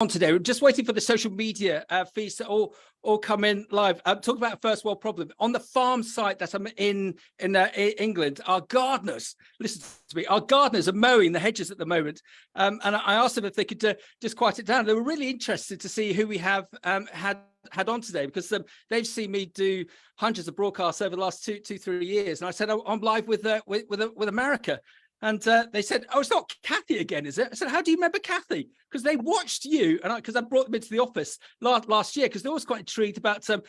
On today, we're just waiting for the social media feeds to all come in live. Talk about a first world problem on the farm site that I'm in England. Our gardeners, listen to me, our gardeners are mowing the hedges at the moment, and I asked them if they could just quiet it down. They were really interested to see who we have had on today, because they've seen me do hundreds of broadcasts over the last 3 years, and I said, I'm live with America. And they said, "Oh, it's not Cathy again, is it?" I said, "How do you remember Cathy?" Because they watched you, and because I brought them into the office last year, because they're always quite intrigued about the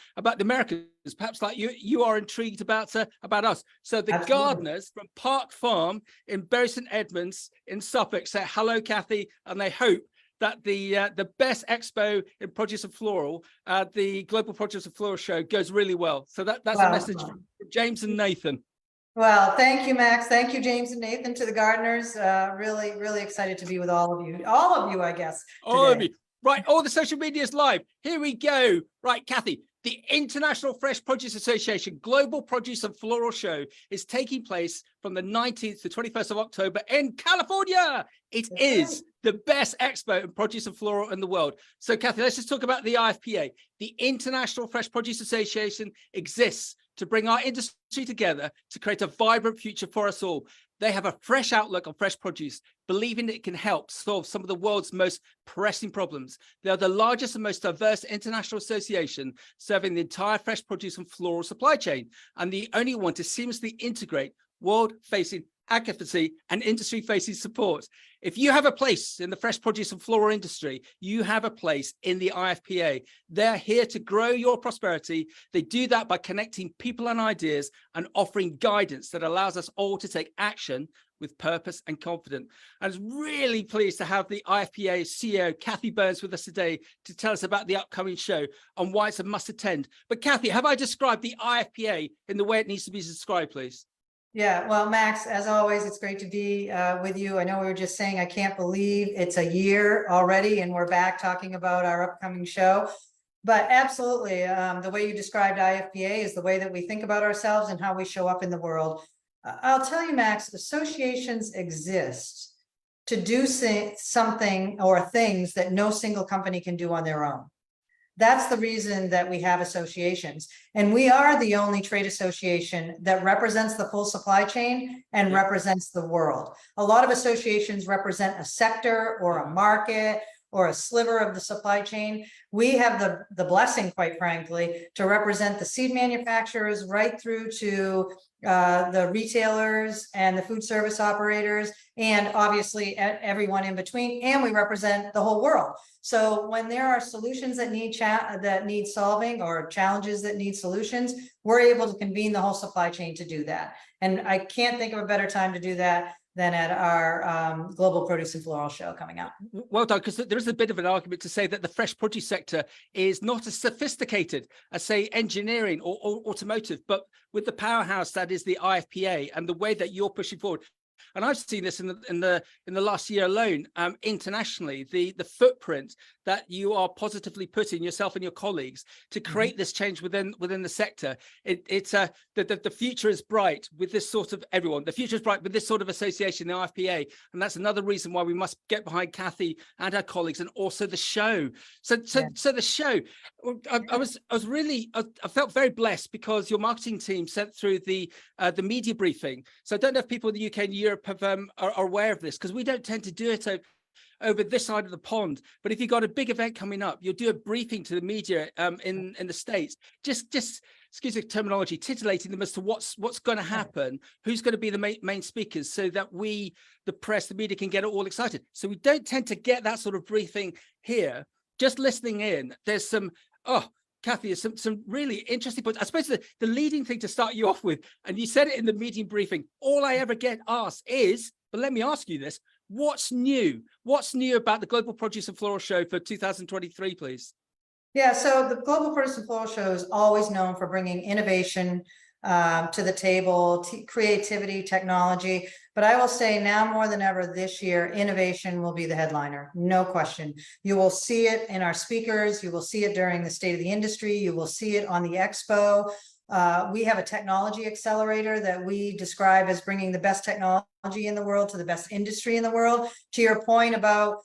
Americans, perhaps like you are intrigued about us. So the Absolutely. gardeners from Park Farm in Bury St Edmunds in Suffolk say hello, Cathy, and they hope that the best expo in produce and floral, the Global Produce and Floral Show, goes really well. So that's a message from James and Nathan. Well, thank you, Max. Thank you, James and Nathan, to the gardeners. Really, really excited to be with all of you. All of you, I guess. All of you. Right, all the social media is live. Here we go. Right, Cathy, the International Fresh Produce Association Global Produce and Floral Show is taking place from the 19th to 21st of October in California. It is the best expo in produce and floral in the world. So, Cathy, let's just talk about the IFPA. The International Fresh Produce Association exists to bring our industry together to create a vibrant future for us all. They have a fresh outlook on fresh produce, believing it can help solve some of the world's most pressing problems. They are the largest and most diverse international association serving the entire fresh produce and floral supply chain, and the only one to seamlessly integrate world-facing advocacy and industry-facing support. If you have a place in the fresh produce and floral industry, you have a place in the IFPA. They're here to grow your prosperity. They do that by connecting people and ideas and offering guidance that allows us all to take action with purpose and confidence. I was really pleased to have the IFPA CEO, Cathy Burns, with us today to tell us about the upcoming show and why it's a must attend. But Cathy, have I described the IFPA in the way it needs to be described, please? Yeah, well, Max, as always, it's great to be with you. I know we were just saying, I can't believe it's a year already and we're back talking about our upcoming show. But absolutely, the way you described IFPA is the way that we think about ourselves and how we show up in the world. I'll tell you, Max, associations exist to do something or things that no single company can do on their own. That's the reason that we have associations. And we are the only trade association that represents the full supply chain and represents the world. A lot of associations represent a sector or a market or a sliver of the supply chain. We have the blessing, quite frankly, to represent the seed manufacturers right through to the retailers and the food service operators, and obviously everyone in between, and we represent the whole world. So when there are solutions that need solving or challenges that need solutions, we're able to convene the whole supply chain to do that. And I can't think of a better time to do that than at our Global Produce and Floral Show coming up. Well done, because there is a bit of an argument to say that the fresh produce sector is not as sophisticated as, say, engineering or automotive, but with the powerhouse that is the IFPA and the way that you're pushing forward. And I've seen this in the last year alone, internationally, the footprint that you are positively putting yourself and your colleagues to create this change within the sector. The future is bright with this sort of everyone. The future is bright with this sort of association, the IFPA, and that's another reason why we must get behind Cathy and her colleagues, and also the show. So the show, I felt very blessed because your marketing team sent through the media briefing. So I don't know if people in the UK and Europe are aware of this, because we don't tend to do it over this side of the pond. But if you've got a big event coming up, you'll do a briefing to the media in the States, just excuse the terminology, titillating them as to what's going to happen, who's going to be the main speakers, so that we, the press, the media, can get all excited. So we don't tend to get that sort of briefing here. Just listening in, there's some Cathy, is some really interesting points. I suppose the leading thing to start you off with, and you said it in the meeting briefing, all I ever get asked is, but let me ask you this, what's new? What's new about the Global Produce and Floral Show for 2023, please? Yeah, so the Global Produce and Floral Show is always known for bringing innovation to the table, creativity, technology. But I will say now more than ever this year, innovation will be the headliner, no question. You will see it in our speakers. You will see it during the State of the Industry. You will see it on the Expo. We have a technology accelerator that we describe as bringing the best technology in the world to the best industry in the world. To your point about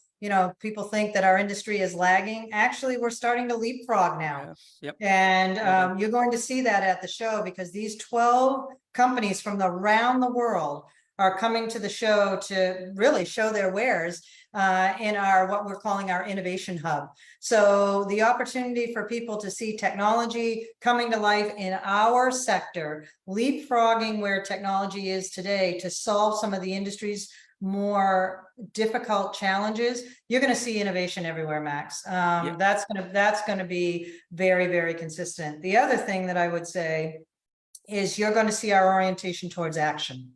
people think that our industry is lagging. Actually, we're starting to leapfrog now. Yeah. Yep. And you're going to see that at the show, because these 12 companies from around the world are coming to the show to really show their wares in our, what we're calling our innovation hub. So the opportunity for people to see technology coming to life in our sector, leapfrogging where technology is today to solve some of the industry's more difficult challenges. You're going to see innovation everywhere, Max. That's going to be very, very consistent. The other thing that I would say is you're going to see our orientation towards action.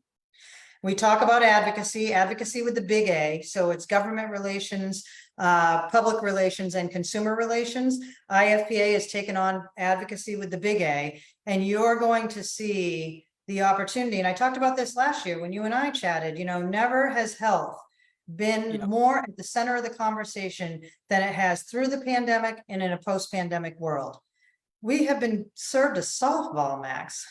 We talk about advocacy with the big A. So it's government relations, public relations, and consumer relations. IFPA has taken on advocacy with the big A, and you're going to see the opportunity. And I talked about this last year when you and I chatted, never has health been more at the center of the conversation than it has through the pandemic and in a post-pandemic world. We have been served a softball, Max.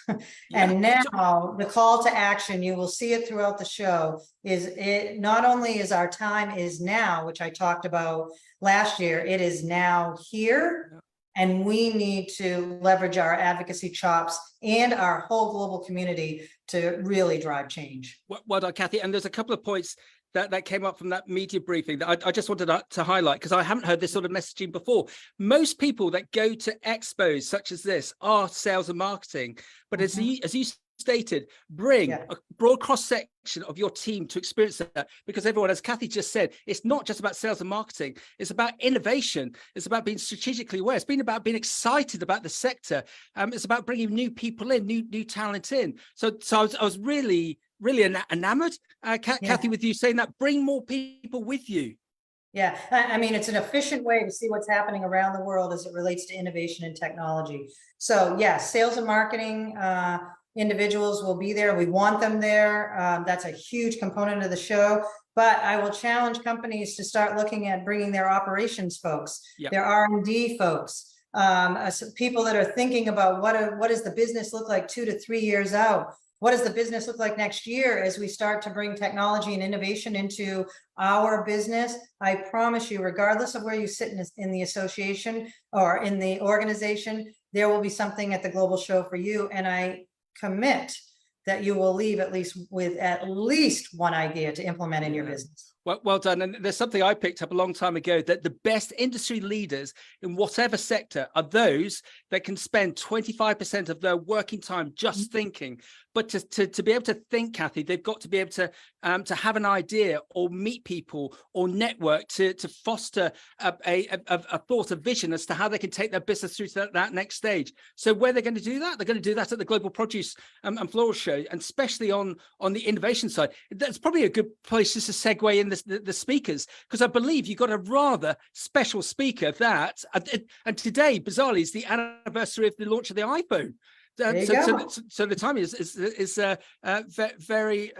And now the call to action, you will see it throughout the show, is it not only is our time is now, which I talked about last year, it is now here. And we need to leverage our advocacy chops and our whole global community to really drive change. Well done, Cathy. And there's a couple of points that came up from that media briefing that I just wanted to highlight, because I haven't heard this sort of messaging before. Most people that go to expos such as this are sales and marketing, but as you stated, bring a broad cross section of your team to experience that, because everyone, as Cathy just said, it's not just about sales and marketing, it's about innovation, it's about being strategically aware, it's been about being excited about the sector, it's about bringing new people in, new talent in. So I was really enamored, Cathy, with you saying that. Bring more people with you. Yeah, I mean, it's an efficient way to see what's happening around the world as it relates to innovation and technology. So yes, sales and marketing individuals will be there. We want them there. That's a huge component of the show. But I will challenge companies to start looking at bringing their operations folks, their R&D folks, people that are thinking about what does the business look like 2 to 3 years out? What does the business look like next year as we start to bring technology and innovation into our business? I promise you, regardless of where you sit in the association or in the organization, there will be something at the global show for you. And I commit that you will leave with at least one idea to implement in your business. Well done. And there's something I picked up a long time ago, that the best industry leaders in whatever sector are those that can spend 25% of their working time just thinking. But to be able to think, Cathy, they've got to be able to have an idea or meet people or network to foster a thought, a vision as to how they can take their business through to that next stage. So where they're going to do that, they're going to do that at the Global Produce and Floral Show, and especially on the innovation side. That's probably a good place just to segue in the speakers, because I believe you've got a rather special speaker that, and today, bizarrely, is the anniversary of the launch of the iPhone. So the timing is very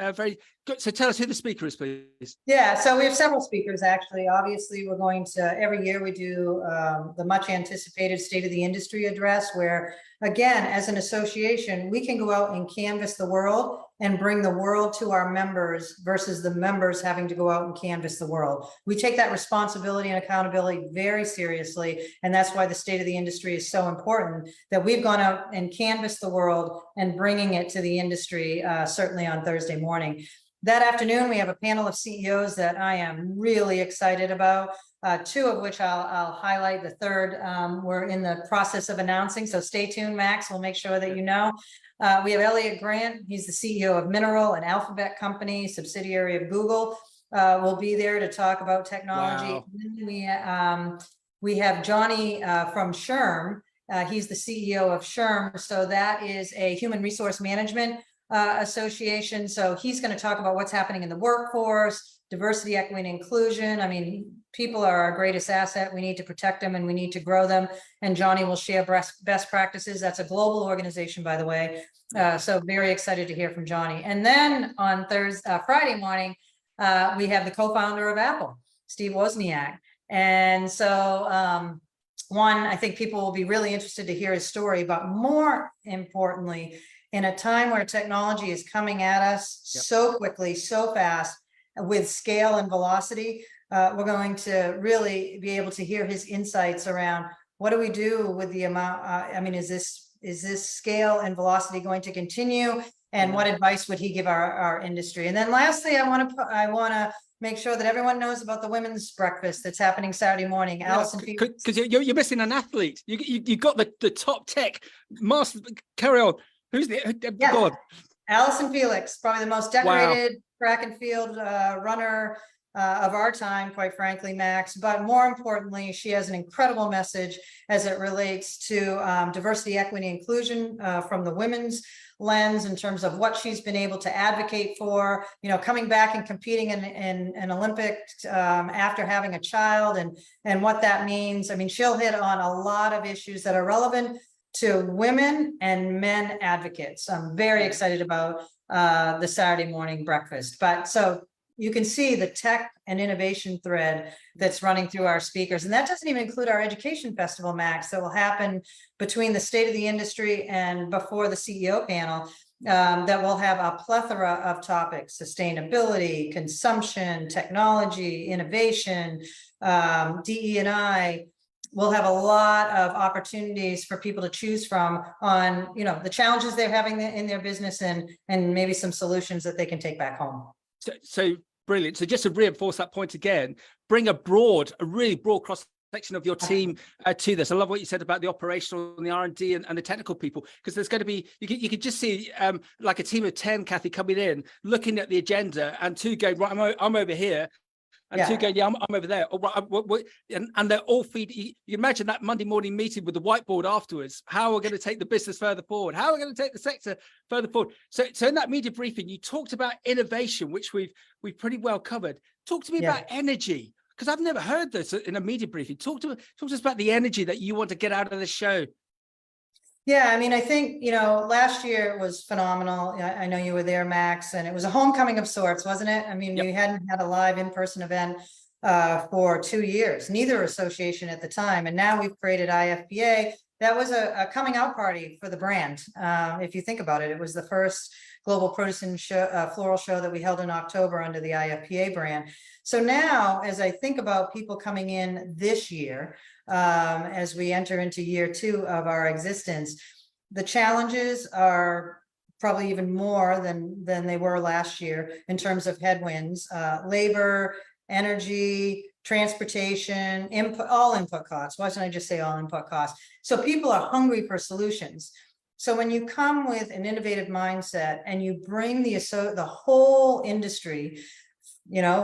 good. So tell us who the speaker is, please. Yeah, so we have several speakers, actually. Obviously, we're going to, every year we do the much anticipated State of the Industry address, where, again, as an association, we can go out and canvass the world and bring the world to our members versus the members having to go out and canvass the world. We take that responsibility and accountability very seriously, and that's why the State of the Industry is so important, that we've gone out and canvassed the world and bringing it to the industry, certainly on Thursday morning. That afternoon, we have a panel of CEOs that I am really excited about, 2 of which I'll highlight. The third, we're in the process of announcing, so stay tuned, Max. We'll make sure that you know. We have Elliott Grant. He's the CEO of Mineral, an alphabet company, subsidiary of Google. Will be there to talk about technology. Wow. And then we have Johnny from SHRM. He's the CEO of SHRM. So that is a human resource management association. So he's going to talk about what's happening in the workforce, diversity, equity, and inclusion. I mean, people are our greatest asset. We need to protect them and we need to grow them. And Johnny will share best practices. That's a global organization, by the way. So very excited to hear from Johnny. And then on Friday morning, we have the co-founder of Apple, Steve Wozniak. And so I think people will be really interested to hear his story, but more importantly, in a time where technology is coming at us so quickly, so fast, with scale and velocity, we're going to really be able to hear his insights around what do we do with the amount. I mean, is this scale and velocity going to continue? And what advice would he give our industry? And then lastly, I want to make sure that everyone knows about the women's breakfast that's happening Saturday morning. Allyson, because you're missing an athlete. You got the top tech master. Carry on. Who's the God? Allyson Felix, probably the most decorated track and field runner of our time, quite frankly, Max. But more importantly, she has an incredible message as it relates to diversity, equity, inclusion from the women's lens in terms of what she's been able to advocate for, coming back and competing in an Olympics after having a child and what that means. I mean, she'll hit on a lot of issues that are relevant to women and men advocates. I'm very excited about the Saturday morning breakfast. But so you can see the tech and innovation thread that's running through our speakers. And that doesn't even include our education festival, Max, that will happen between the state of the industry and before the CEO panel, that will have a plethora of topics: sustainability, consumption, technology, innovation, DE&I. We'll have a lot of opportunities for people to choose from on, the challenges they're having in their business and maybe some solutions that they can take back home. So brilliant. So just to reinforce that point again, bring a really broad cross section of your team to this. I love what you said about the operational and the R&D and the technical people, because there's going to be, you could just see like a team of 10, Cathy, coming in, looking at the agenda, and two going, right, I'm over here. And two going, I'm over there. And they're all feeding. You imagine that Monday morning meeting with the whiteboard afterwards. How we're going to take the business further forward. How we're going to take the sector further forward. So in that media briefing, you talked about innovation, which we've pretty well covered. Talk to me about energy, because I've never heard this in a media briefing. Talk to us about the energy that you want to get out of the show. Yeah, I mean, I think, last year was phenomenal. I know you were there, Max, and it was a homecoming of sorts, wasn't it? I mean, we hadn't had a live in-person event for 2 years, neither association at the time. And now we've created IFPA. That was a coming out party for the brand. If you think about it, it was the first global produce and floral show that we held in October under the IFPA brand. So now, as I think about people coming in this year, as we enter into year 2 of our existence, the challenges are probably even more than they were last year in terms of headwinds, labor, energy, transportation, all input costs. Why shouldn't I just say all input costs? So people are hungry for solutions. So when you come with an innovative mindset and you bring the whole industry,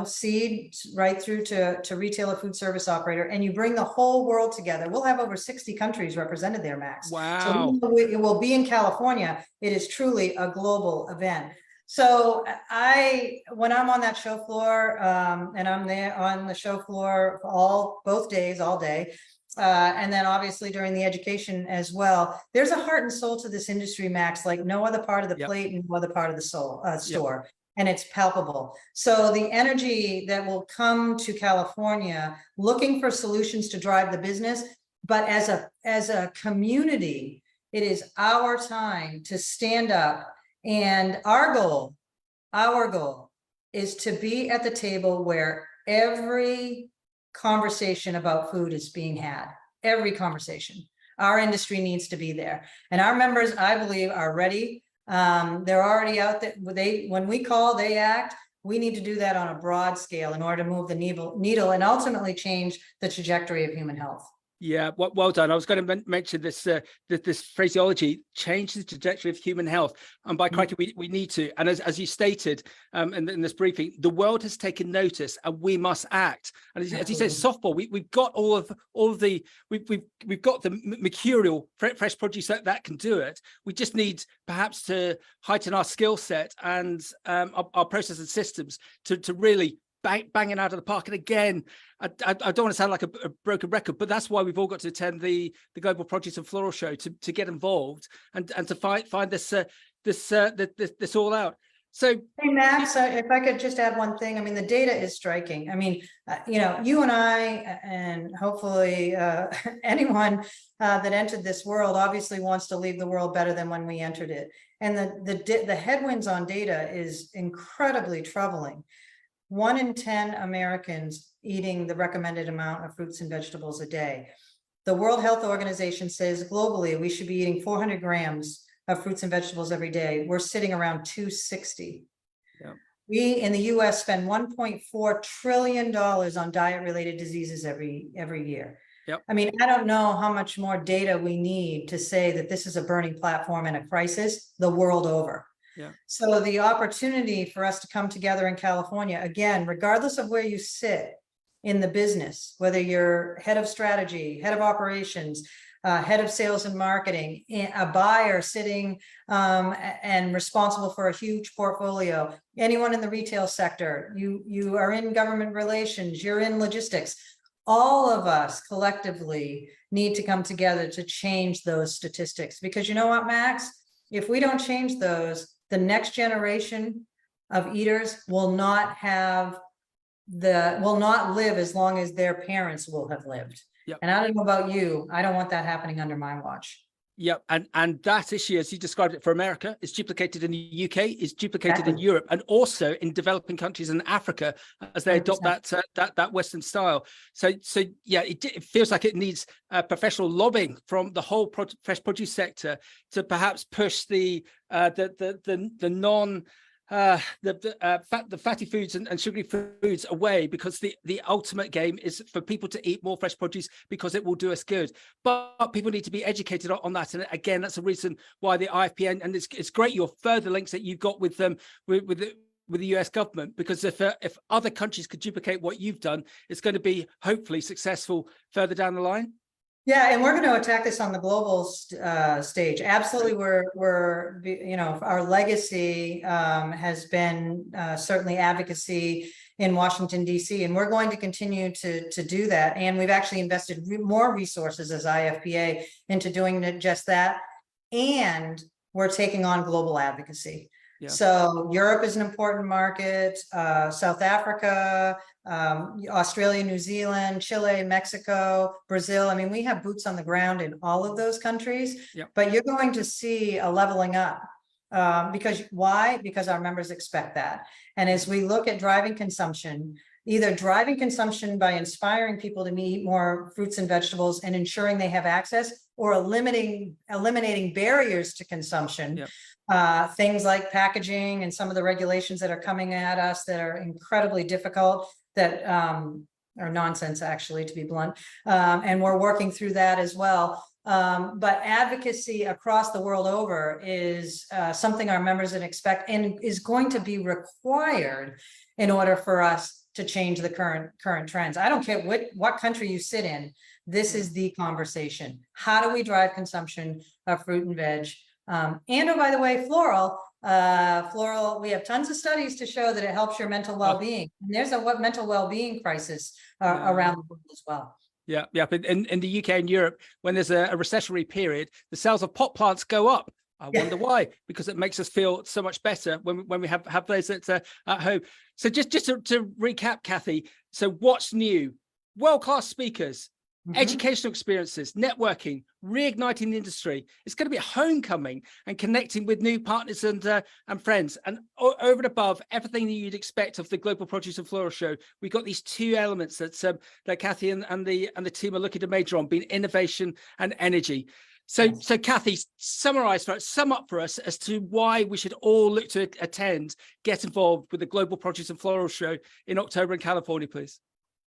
seed right through to retailer, food service operator, and you bring the whole world together. We'll have over 60 countries represented there, Max. Wow. So it will be in California. It is truly a global event. So when I'm on that show floor, and I'm there on the show floor both days, all day, and then obviously during the education as well, there's a heart and soul to this industry, Max, like no other part of the plate and no other part of the store. And it's palpable. So the energy that will come to California looking for solutions to drive the business, but as a community, it is our time to stand up. And our goal is to be at the table where every conversation about food is being had. Every conversation. Our industry needs to be there. And our members, I believe, are ready. They're already out there. When we call, they act. We need to do that on a broad scale in order to move the needle and ultimately change the trajectory of human health. Yeah, well done. I was going to mention this this phraseology, change the trajectory of human health. And by crikey, we need to. And as you stated in this briefing, the world has taken notice and we must act. And as you said, softball, we've got we've got the mercurial fresh produce that can do it. We just need perhaps to heighten our skill set and our process and systems to really banging out of the park. And again, I don't want to sound like a broken record, but that's why we've all got to attend the Global Produce and Floral Show to get involved and to find this all out. So, hey Max, if I could just add one thing. I mean, the data is striking. I mean, you and I, and hopefully anyone that entered this world obviously wants to leave the world better than when we entered it. And the headwinds on data is incredibly troubling. 1 in 10 Americans eating the recommended amount of fruits and vegetables a day. The World Health Organization says globally, we should be eating 400 grams of fruits and vegetables every day. We're sitting around 260. Yeah. We in the US spend $1.4 trillion on diet-related diseases every year. Yep. I mean, I don't know how much more data we need to say that this is a burning platform and a crisis the world over. Yeah. So the opportunity for us to come together in California, again, regardless of where you sit in the business, whether you're head of strategy, head of operations, head of sales and marketing, a buyer sitting and responsible for a huge portfolio, anyone in the retail sector, you are in government relations, you're in logistics. All of us collectively need to come together to change those statistics, because you know what, Max? If we don't change those, the next generation of eaters will not live as long as their parents will have lived. Yep. And I don't know about you, I don't want that happening under my watch. Yep. And that issue, as you described it for America, is duplicated in the UK, is duplicated Exactly. in Europe, and also in developing countries in Africa as they 100%. adopt that Western style. So yeah, it feels like it needs professional lobbying from the whole fresh produce sector to perhaps push the fatty foods and sugary foods away, because the ultimate game is for people to eat more fresh produce because it will do us good. But people need to be educated on that, and again, that's a reason why the IFPA, and it's great your further links that you've got with them with the US government, because if other countries could duplicate what you've done, it's going to be hopefully successful further down the line. Yeah, and we're going to attack this on the global stage. Absolutely, we're our legacy has been certainly advocacy in Washington, D.C., and we're going to continue to do that. And we've actually invested more resources as IFPA into doing just that. And we're taking on global advocacy. Yeah. So Europe is an important market, South Africa, Australia, New Zealand, Chile, Mexico, Brazil. I mean, we have boots on the ground in all of those countries, yep. But you're going to see a leveling up. Why? Because our members expect that. And as we look at driving consumption, either driving consumption by inspiring people to eat more fruits and vegetables and ensuring they have access, or eliminating barriers to consumption. Yep. Things like packaging and some of the regulations that are coming at us that are incredibly difficult, that are nonsense, actually, to be blunt. And we're working through that as well. But advocacy across the world over is something our members expect and is going to be required in order for us to change the current trends. I don't care what country you sit in, this is the conversation. How do we drive consumption of fruit and veg? And oh, by the way, Floral, we have tons of studies to show that it helps your mental well-being. And there's a mental well-being crisis around the world as well. Yeah. But in the UK and Europe, when there's a recessionary period, the sales of pot plants go up. I wonder why, because it makes us feel so much better when we have those at home. So just to recap, Cathy, so what's new? World-class speakers, educational experiences, networking, reigniting the industry. It's going to be a homecoming and connecting with new partners and friends. And over and above everything that you'd expect of the Global Produce and Floral Show, we've got these two elements that Cathy and the team are looking to major on, being innovation and energy. So Cathy, sum up for us as to why we should all look to attend, get involved with the Global Produce and Floral Show in October in California, please.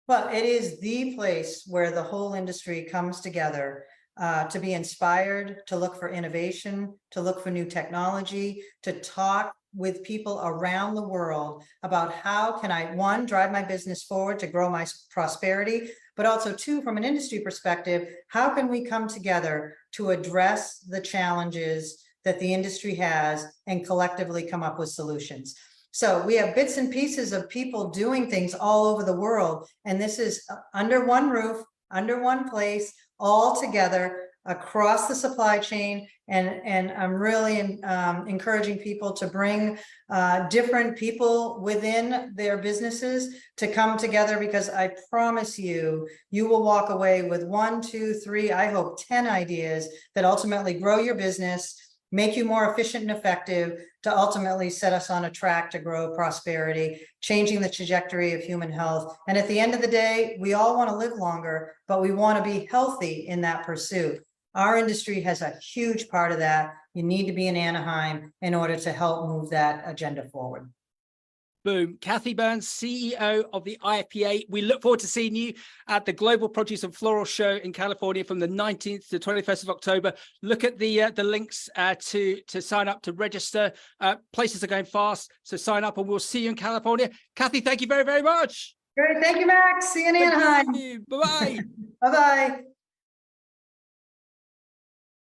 Well, it is the place where the whole industry comes together to be inspired, to look for innovation, to look for new technology, to talk with people around the world about how can I, one, drive my business forward to grow my prosperity, but also two, from an industry perspective, how can we come together to address the challenges that the industry has and collectively come up with solutions. So we have bits and pieces of people doing things all over the world, and this is under one roof, under one place, all together across the supply chain. And I'm really encouraging people to bring different people within their businesses to come together, because I promise you, you will walk away with 1, 2, 3, I hope 10 ideas that ultimately grow your business, make you more efficient and effective to ultimately set us on a track to grow prosperity, changing the trajectory of human health. And at the end of the day, we all want to live longer, but we want to be healthy in that pursuit. Our industry has a huge part of that. You need to be in Anaheim in order to help move that agenda forward. Boom. Cathy Burns, CEO of the IFPA. We look forward to seeing you at the Global Produce and Floral Show in California from the 19th to 21st of October. Look at the links to sign up, to register. Places are going fast, so sign up and we'll see you in California. Cathy, thank you very, very much. Great. Thank you, Max. See you in Anaheim. Bye-bye. Bye-bye.